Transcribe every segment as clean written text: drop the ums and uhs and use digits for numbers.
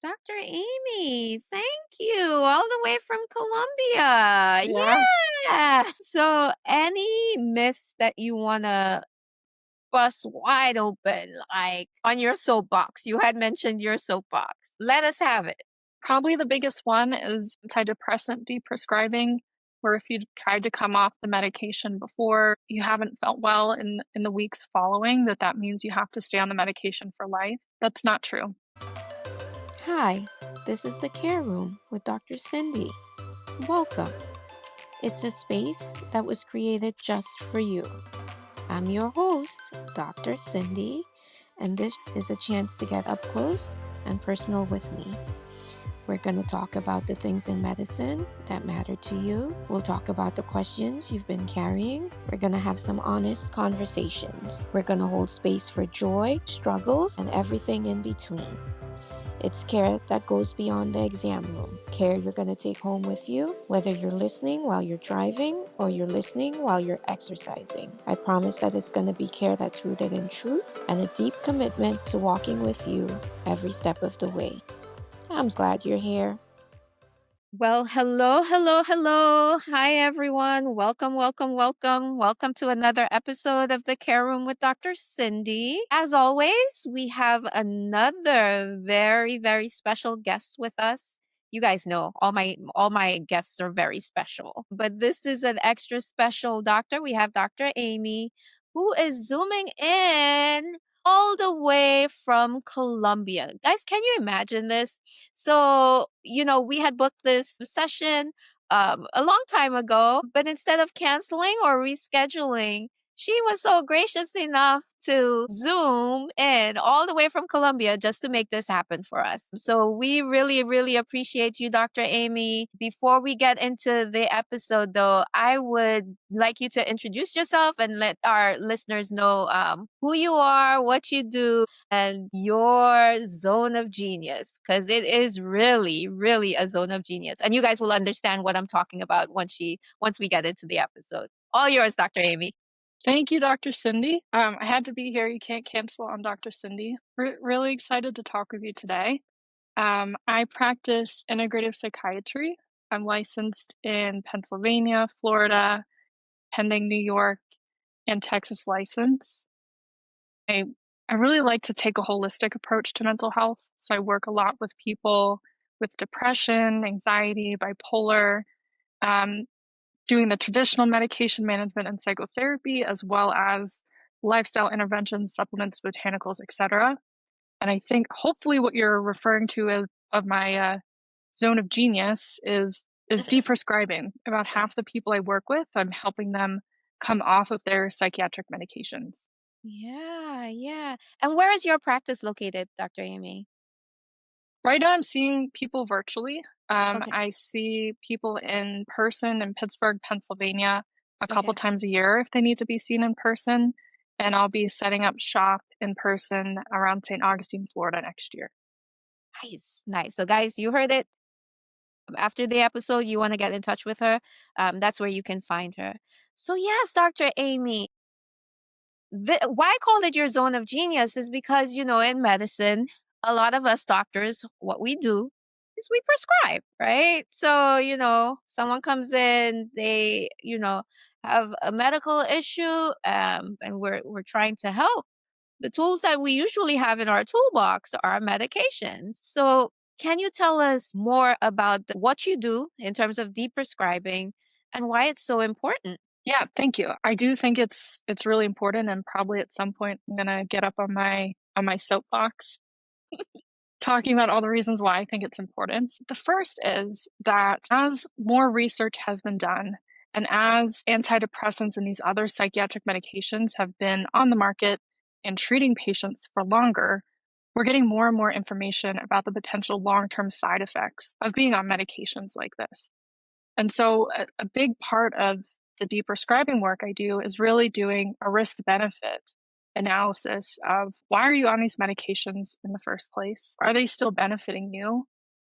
Dr. Amy, thank you. All the way from Colombia. Yeah, Yeah. So, any myths that you want to bust wide open, like on your soapbox? You had mentioned your soapbox. Let us have it. probably the biggest one is antidepressant deprescribing, where if you tried to come off the medication before, you haven't felt well in the weeks following, that means you have to stay on the medication for life. That's not true. Hi, this is the Care Room with Dr. Cindy. Welcome. It's a space that was created just for you. I'm your host, Dr. Cindy, and this is a chance to get up close and personal with me. We're going to talk about the things in medicine that matter to you. We'll talk about the questions you've been carrying. We're going to have some honest conversations. We're going to hold space for joy, struggles, and everything in between. It's care that goes beyond the exam room. Care you're going to take home with you, whether you're listening while you're driving or you're listening while you're exercising. I promise that it's going to be care that's rooted in truth and a deep commitment to walking with you every step of the way. I'm glad you're here. Well, hello, hello, hello. Hi, everyone. Welcome, welcome, welcome. Welcome to another episode of the Care Room with Dr. Cindy. As always, we have another very, very special guest with us. You guys know all my guests are very special, but this is an extra special doctor. We have Dr. Amy, who is zooming in all the way from Colombia. Guys, can you imagine this? So, we had booked this session a long time ago, but instead of canceling or rescheduling, she was so gracious enough to Zoom in all the way from Colombia just to make this happen for us. So we really, really appreciate you, Dr. Amy. Before we get into the episode, though, I would like you to introduce yourself and let our listeners know who you are, what you do, and your zone of genius, because it is really, really a zone of genius. And you guys will understand what I'm talking about once we get into the episode. All yours, Dr. Amy. Thank you, Dr. Cindy. I had to be here. You can't cancel on Dr. Cindy. Really excited to talk with you today. I practice integrative psychiatry. I'm licensed in Pennsylvania, Florida, pending New York, and Texas license. I I really like to take a holistic approach to mental health. So I work a lot with people with depression, anxiety, bipolar, um, doing the traditional medication management and psychotherapy, as well as lifestyle interventions, supplements, botanicals, etc. And I think hopefully what you're referring to of my zone of genius is deprescribing. About half the people I work with, I'm helping them come off of their psychiatric medications. Yeah, yeah. And where is your practice located, Dr. Amy? Right now, I'm seeing people virtually. Okay, I see people in person in Pittsburgh, Pennsylvania, a couple okay. times a year if they need to be seen in person. And I'll be setting up shop in person around St. Augustine, Florida next year. Nice, nice. So, guys, you heard it. After the episode, you want to get in touch with her. That's where you can find her. So, yes, Dr. Amy, why I called it your zone of genius is because, in medicine, a lot of us doctors, what we do is we prescribe, right? So, someone comes in, they, have a medical issue, and we're trying to help. The tools that we usually have in our toolbox are medications. So, can you tell us more about what you do in terms of deep prescribing and why it's so important? Yeah, thank you. I do think it's really important, and probably at some point I'm gonna get up on my soapbox talking about all the reasons why I think it's important. The first is that as more research has been done, and as antidepressants and these other psychiatric medications have been on the market and treating patients for longer, we're getting more and more information about the potential long term side effects of being on medications like this. And so, a big part of the deprescribing work I do is really doing a risk benefit analysis of why are you on these medications in the first place? Are they still benefiting you?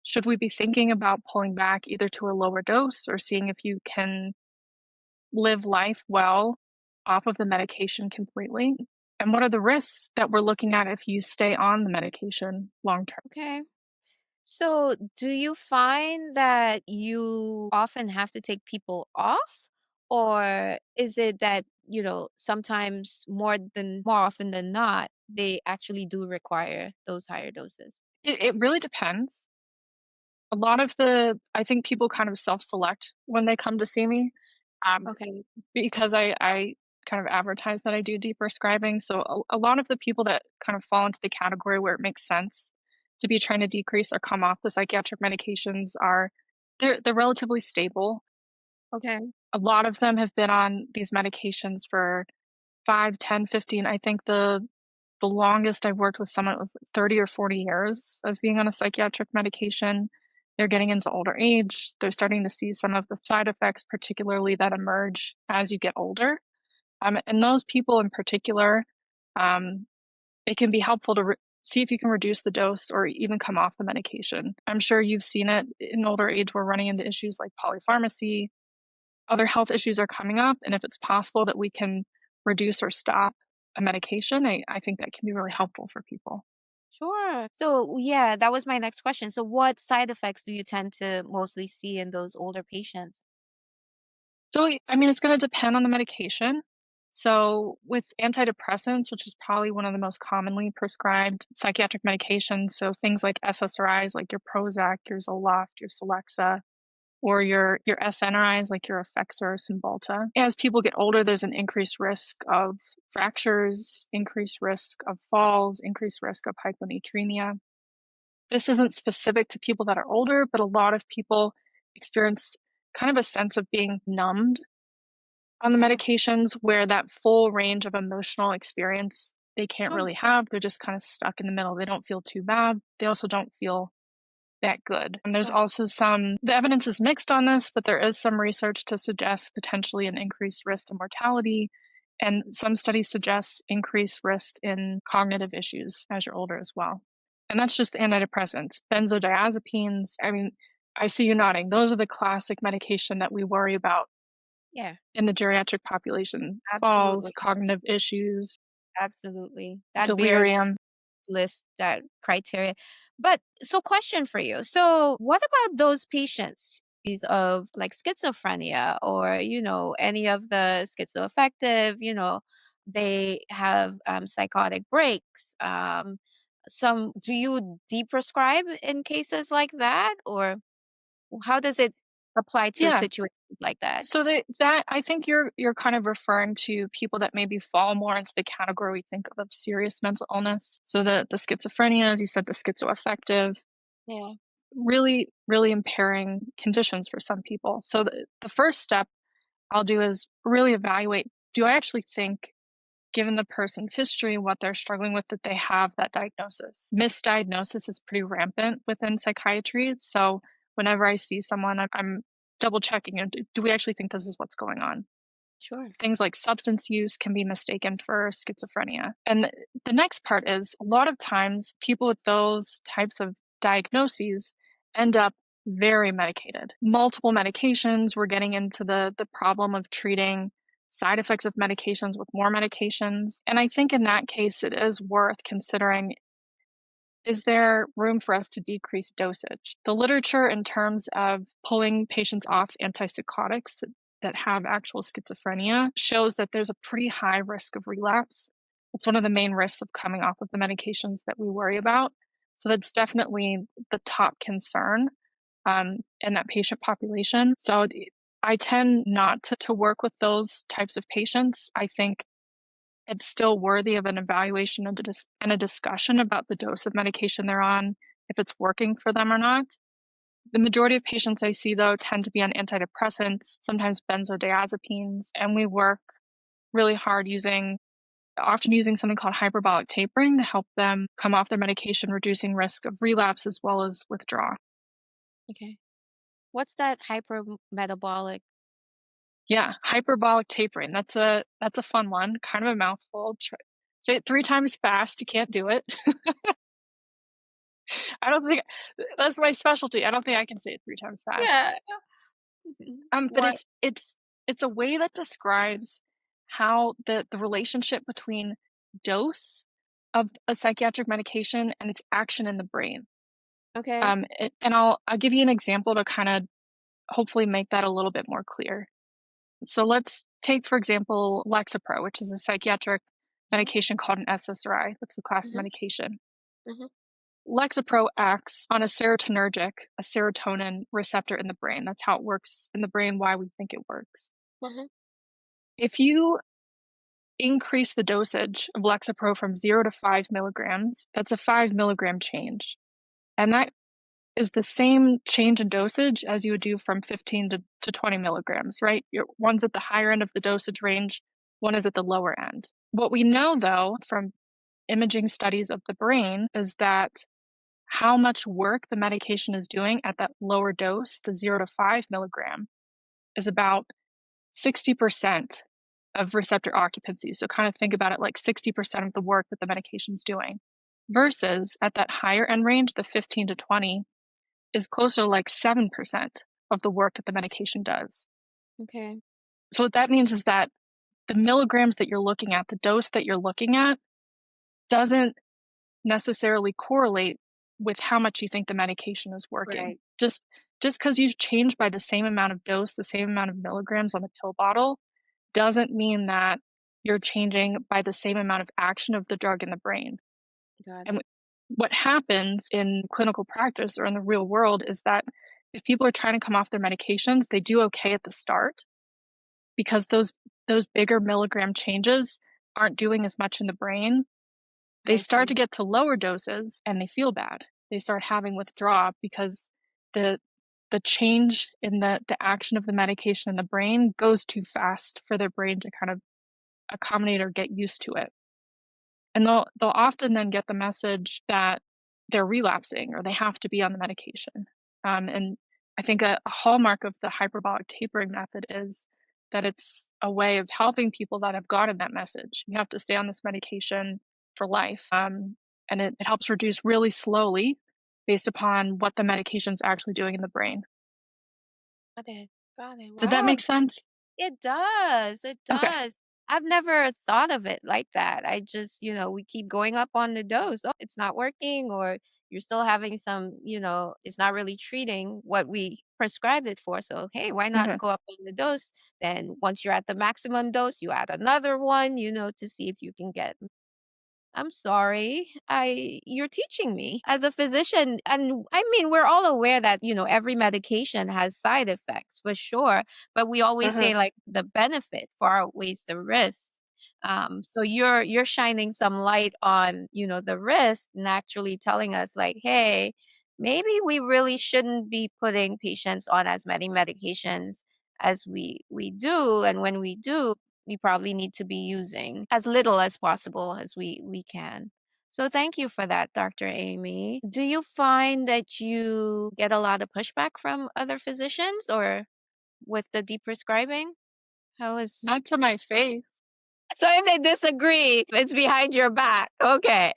Should we be thinking about pulling back either to a lower dose or seeing if you can live life well off of the medication completely? And what are the risks that we're looking at if you stay on the medication long term? Okay. So, do you find that you often have to take people off? Or is it that, sometimes more often than not, they actually do require those higher doses? It really depends. A lot of I think people kind of self-select when they come to see me, um, Okay. because I kind of advertise that I do deprescribing, so a lot of the people that kind of fall into the category where it makes sense to be trying to decrease or come off the psychiatric medications are they're relatively stable. Okay. A lot of them have been on these medications for 5, 10, 15. I think the longest I've worked with someone was 30 or 40 years of being on a psychiatric medication. They're getting into older age. They're starting to see some of the side effects, particularly that emerge as you get older. And those people in particular, um, it can be helpful to see if you can reduce the dose or even come off the medication. I'm sure you've seen it in older age. We're running into issues like polypharmacy, other health issues are coming up. And if it's possible that we can reduce or stop a medication, I think that can be really helpful for people. Sure. So, yeah, that was my next question. So, what side effects do you tend to mostly see in those older patients? So, I mean, it's going to depend on the medication. So, with antidepressants, which is probably one of the most commonly prescribed psychiatric medications, so things like SSRIs, like your Prozac, your Zoloft, your Celexa, or your SNRIs, like your Effexor or Cymbalta. As people get older, there's an increased risk of fractures, increased risk of falls, increased risk of hyponatremia. This isn't specific to people that are older, but a lot of people experience kind of a sense of being numbed on the Okay. medications where that full range of emotional experience they can't Sure. really have. They're just kind of stuck in the middle. They don't feel too bad. They also don't feel that good. And there's Sure. also the evidence is mixed on this, but there is some research to suggest potentially an increased risk of mortality. And some studies suggest increased risk in cognitive issues as you're older as well. And that's just antidepressants. Benzodiazepines, I mean, I see you nodding. Those are the classic medication that we worry about Yeah, in the geriatric population. Falls, absolutely. cognitive issues, Absolutely. That bears delirium. list that criteria. But so question for you. So what about those patients of like schizophrenia or, any of the schizoaffective, they have psychotic breaks. Some do you deprescribe in cases like that? Or how does it apply to Yeah. situations like that? So that I think you're kind of referring to people that maybe fall more into the category we think of serious mental illness. So the schizophrenia, as you said, the schizoaffective, Yeah, really, really impairing conditions for some people. So the first step I'll do is really evaluate, do I actually think, given the person's history, what they're struggling with, that they have that diagnosis? Misdiagnosis is pretty rampant within psychiatry. So whenever I see someone, I'm double checking, do we actually think this is what's going on? sure. Things like substance use can be mistaken for schizophrenia. And the next part is a lot of times people with those types of diagnoses end up very medicated. Multiple medications, we're getting into the problem of treating side effects of medications with more medications. And I think in that case, it is worth considering, is there room for us to decrease dosage? The literature in terms of pulling patients off antipsychotics that have actual schizophrenia shows that there's a pretty high risk of relapse. It's one of the main risks of coming off of the medications that we worry about. So that's definitely the top concern in that patient population. So I tend not to work with those types of patients. I think it's still worthy of an evaluation and a discussion about the dose of medication they're on, if it's working for them or not. The majority of patients I see, though, tend to be on antidepressants, sometimes benzodiazepines, and we work really hard often using something called hyperbolic tapering to help them come off their medication, reducing risk of relapse as well as withdrawal. Okay. What's that hyper metabolic? Yeah, hyperbolic tapering. That's a fun one, kind of a mouthful. Say it 3 times fast, you can't do it. I don't think that's my specialty. I don't think I can say it 3 times fast. Yeah. But What? it's a way that describes how the relationship between dose of a psychiatric medication and its action in the brain. Okay. And I'll give you an example to kind of hopefully make that a little bit more clear. So let's take, for example, Lexapro, which is a psychiatric Mhm, medication called an SSRI. That's the class of mhm, medication. mhm, Lexapro acts on a serotonergic, a serotonin receptor in the brain. That's how it works in the brain, why we think it works. mhm. If you increase the dosage of Lexapro from 0 to 5 milligrams, that's a 5 milligram change. And that is the same change in dosage as you would do from 15 to 20 milligrams, right? One's at the higher end of the dosage range, one is at the lower end. What we know, though, from imaging studies of the brain is that how much work the medication is doing at that lower dose, the 0 to 5 milligram, is about 60% of receptor occupancy. So kind of think about it like 60% of the work that the medication's doing. Versus at that higher end range, the 15 to 20, is closer to like 7% of the work that the medication does. Okay. So what that means is that the milligrams that you're looking at, the dose that you're looking at, doesn't necessarily correlate with how much you think the medication is working. Right. Just because you've changed by the same amount of dose, the same amount of milligrams on the pill bottle, doesn't mean that you're changing by the same amount of action of the drug in the brain. Got And it. what happens in clinical practice or in the real world is that if people are trying to come off their medications, they do okay at the start because those bigger milligram changes aren't doing as much in the brain. They I start to see. get to lower doses and they feel bad. They start having withdrawal because the the change in the action of the medication in the brain goes too fast for their brain to kind of accommodate or get used to it. And they'll often then get the message that they're relapsing or they have to be on the medication. And I think a hallmark of the hyperbolic tapering method is that it's a way of helping people that have gotten that message. You have to stay on this medication for life. And it helps reduce really slowly based upon what the medication's actually doing in the brain. Got it. Got it. Did that Wow. make sense? It does. It Okay. does. I've never thought of it like that. I just, we keep going up on the dose. Oh, it's not working, or you're still having some, it's not really treating what we prescribed it for. So, hey, why not Hmm. go up on the dose? Then once you're at the maximum dose, you add another one, to see if you can get. I'm sorry. You're teaching me as a physician. And I mean, we're all aware that, every medication has side effects for sure, but we always Hmm. say like the benefit far outweighs the risk. So you're shining some light on, the risk and actually telling us like, hey, maybe we really shouldn't be putting patients on as many medications as we do. And when we do, we probably need to be using as little as possible as we can. So thank you for that, Dr. Amy. Do you find that you get a lot of pushback from other physicians or with the deprescribing? How is Not to my face. So if they disagree, it's behind your back. Okay.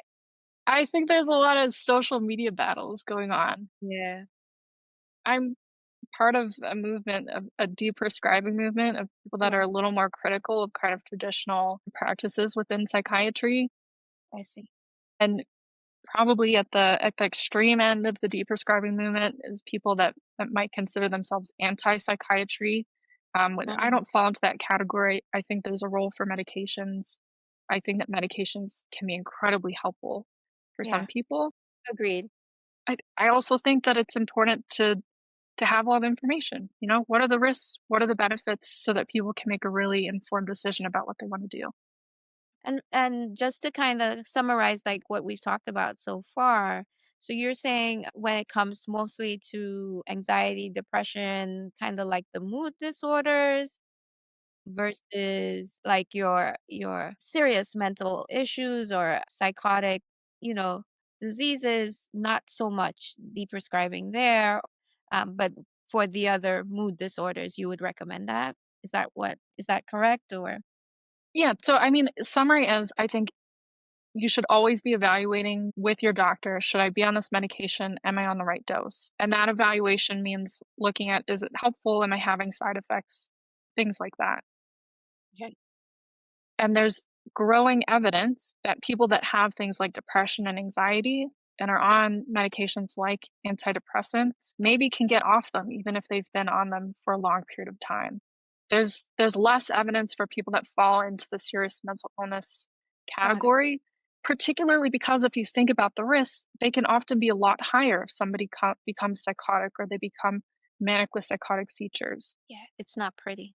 I think there's a lot of social media battles going on. Yeah. I'm part of a movement, of a deprescribing movement of people that are a Right. little more critical of kind of traditional practices within psychiatry. I see. And probably at the extreme end of the deprescribing movement is people that might consider themselves anti-psychiatry. When I Mhm. don't fall into that category, I think there's a role for medications. I think that medications can be incredibly helpful for some Yeah. people. Agreed. I also think that it's important to have all the information. What are the risks? What are the benefits so that people can make a really informed decision about what they want to do? And just to kind of summarize like what we've talked about so far, so you're saying when it comes mostly to anxiety, depression, kind of like the mood disorders versus like your serious mental issues or psychotic, you know, diseases, not so much deprescribing there, but for the other mood disorders, you would recommend that? Is that correct or? Yeah. So, I mean, summary is I think you should always be evaluating with your doctor. Should I be on this medication? Am I on the right dose? And that evaluation means looking at, is it helpful? Am I having side effects? Things like that. Okay. And there's growing evidence that people that have things like depression and anxiety and are on medications like antidepressants maybe can get off them even if they've been on them for a long period of time. There's less evidence for people that fall into the serious mental illness Got it. category, particularly because if you think about the risks, they can often be a lot higher if somebody becomes psychotic or they become manic with psychotic features. Yeah, it's not pretty.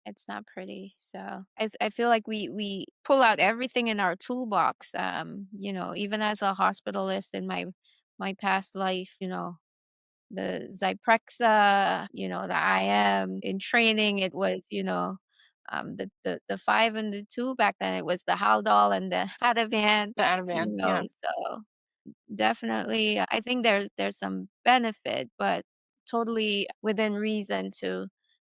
It's not pretty. So I feel like we pull out everything in our toolbox. Even as a hospitalist in my past life, the Zyprexa, the IM in training, it was, the 5 and the 2 back then, it was the Haldol and the Ativan, The Ativan, yeah. so definitely, I think there's some benefit, but totally within reason to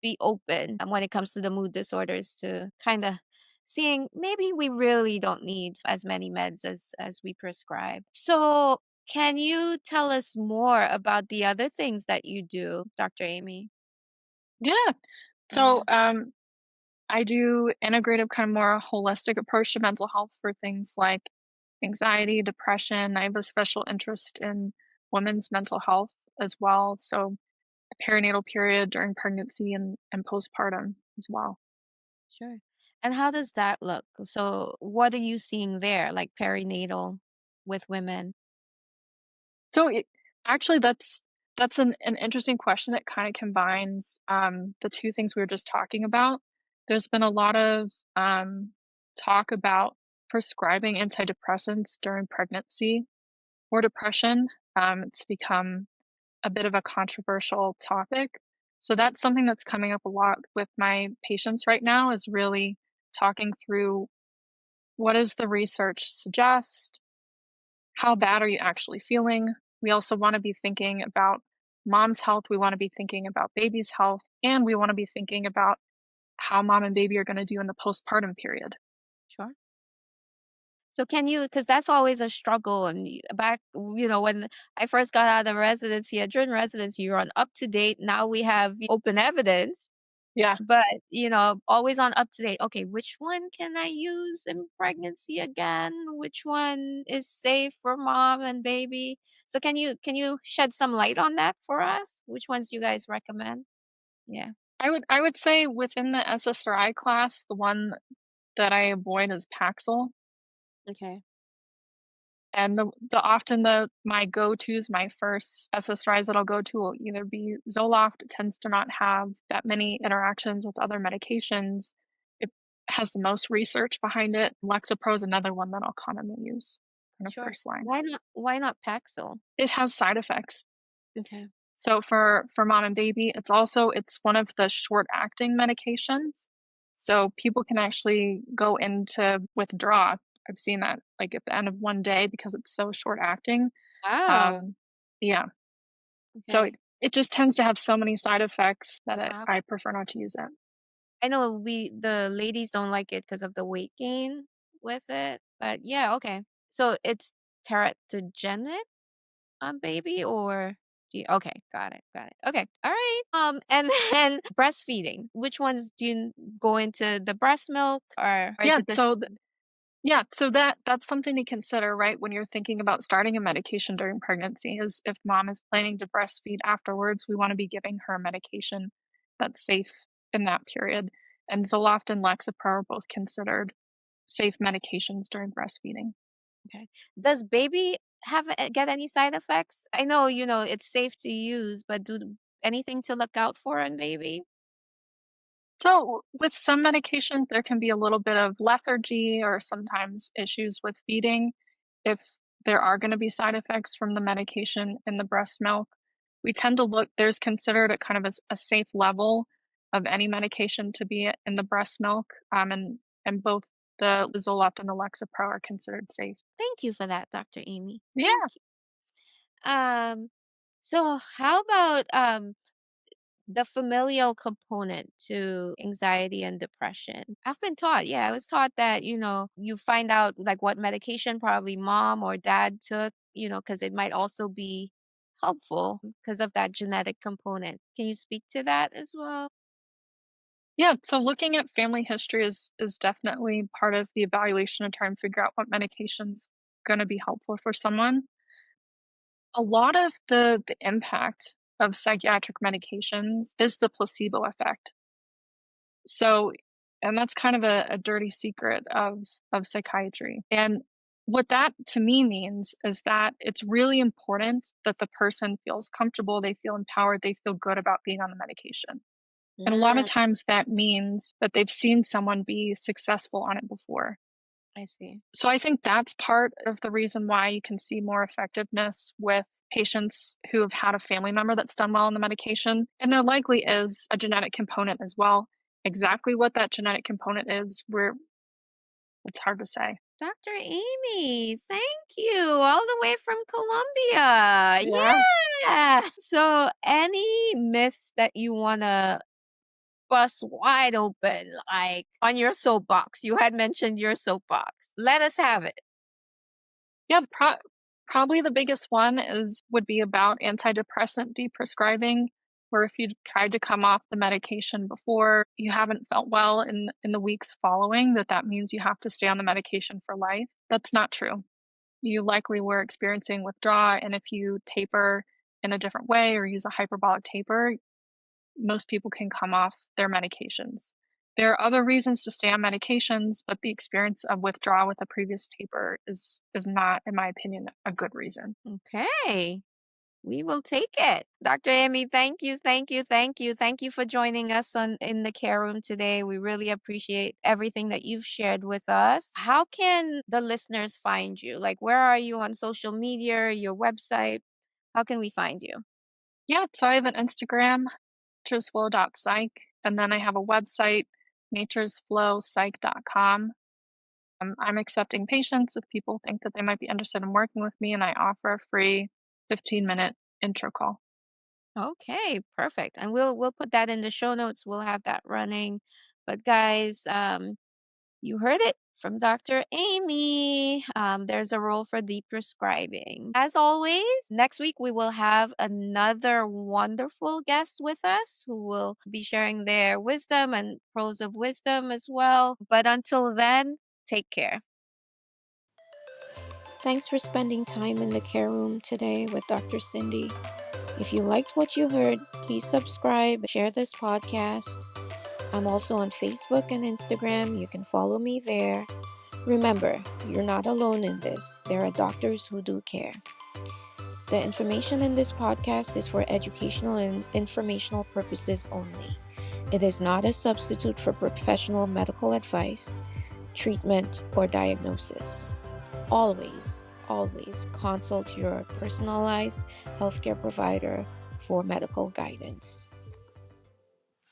be open when it comes to the mood disorders to kinda seeing maybe we really don't need as many meds as we prescribe. So, can you tell us more about the other things that you do, Dr. Amy? Yeah. So, Yeah, I do integrative, kind of more holistic approach to mental health for things like anxiety, depression. I have a special interest in women's mental health as well. So, perinatal period during pregnancy and postpartum as well. sure. And how does that look? So, what are you seeing there, like perinatal with women? So, actually, that's an interesting question that kind of combines the two things we were just talking about. There's been a lot of talk about prescribing antidepressants during pregnancy or depression. It's become a bit of a controversial topic. So that's something that's coming up a lot with my patients right now is really talking through what does the research suggest? How bad are you actually feeling? We also want to be thinking about mom's health. We want to be thinking about baby's health. And we want to be thinking about how mom and baby are going to do in the postpartum period. Sure. So can you, because that's always a struggle, and back, when I first got out of residency, during residency, you're on up to date. Now we have open evidence, Yeah, but, always on up to date. Okay, which one can I use in pregnancy again? Which one is safe for mom and baby? So can you shed some light on that for us? Which ones you guys recommend? Yeah. I would say within the SSRI class, the one that I avoid is Paxil. Okay. And the often my go-tos, my first SSRIs that I'll go to will either be Zoloft. It tends to not have that many interactions with other medications. It has the most research behind it. Lexapro is another one that I'll commonly use in a Sure. first line. Why not Paxil? It has side effects. Okay. So for mom and baby, it's one of the short-acting medications. So people can actually go into withdraw. I've seen that like at the end of one day because it's so short-acting. Oh, Um, yeah. So okay. it just tends to have so many side effects that Wow. I prefer not to use it. I know the ladies don't like it because of the weight gain with it, but yeah, okay. So it's teratogenic on baby, or do you, okay, got it. Okay, all right. And then breastfeeding. Which ones do you go into the breast milk, or is Yeah, it the so same? yeah, so that's something to consider, right, when you're thinking about starting a medication during pregnancy is if mom is planning to breastfeed afterwards, we want to be giving her a medication that's safe in that period. And Zoloft and Lexapro are both considered safe medications during breastfeeding. Okay. Does baby get any side effects? I know, it's safe to use, but anything to look out for in baby? So, with some medications, there can be a little bit of lethargy or sometimes issues with feeding. If there are going to be side effects from the medication in the breast milk, we tend to look, there's considered a kind of a safe level of any medication to be in the breast milk. And both the Zoloft and the Lexapro are considered safe. Thank you for that, Dr. Amy. Thank Yeah. you. So how about the familial component to anxiety and depression? I've been taught, yeah, I was taught that, you find out like what medication probably mom or dad took, because it might also be helpful because of that genetic component. Can you speak to that as well? Yeah, so looking at family history is definitely part of the evaluation to try and figure out what medication's going to be helpful for someone. A lot of the impact of psychiatric medications is the placebo effect. So, and that's kind of a dirty secret of psychiatry. And what that to me means is that it's really important that the person feels comfortable, they feel empowered, they feel good about being on the medication. And a lot of Mm, times that means that they've seen someone be successful on it before. I see. So I think that's part of the reason why you can see more effectiveness with patients who have had a family member that's done well on the medication. And there likely is a genetic component as well. Exactly what that genetic component is, it's hard to say. Dr. Amy, thank you. All the way from Colombia. Yeah. Yeah. So, any myths that you want to bust wide open, like on your soapbox? You had mentioned your soapbox. Let us have it. Yeah, probably the biggest one would be about antidepressant deprescribing, where if you tried to come off the medication before, you haven't felt well in the weeks following, that means you have to stay on the medication for life. That's not true. You likely were experiencing withdrawal, and if you taper in a different way or use a hyperbolic taper, most people can come off their medications. There are other reasons to stay on medications, but the experience of withdrawal with a previous taper is not, in my opinion, a good reason. Okay. We will take it. Dr. Amy, thank you, thank you, thank you. Thank you for joining us on in the care room today. We really appreciate everything that you've shared with us. How can the listeners find you? Like, where are you on social media, your website? How can we find you? Yeah, so I have an Instagram, naturesflow.psych, and then I have a website, naturesflowpsych.com. I'm accepting patients if people think that they might be interested in working with me, and I offer a free 15-minute intro call. Okay, perfect. And we'll put that in the show notes. We'll have that running. But guys, you heard it from Dr. Amy. There's a role for deprescribing. As always, next week we will have another wonderful guest with us who will be sharing their wisdom and pearls of wisdom as well. But until then, take care. Thanks for spending time in the care room today with Dr. Cindy. If you liked what you heard, please subscribe, share this podcast. I'm also on Facebook and Instagram. You can follow me there. Remember, you're not alone in this. There are doctors who do care. The information in this podcast is for educational and informational purposes only. It is not a substitute for professional medical advice, treatment, or diagnosis. Always, always consult your personalized healthcare provider for medical guidance.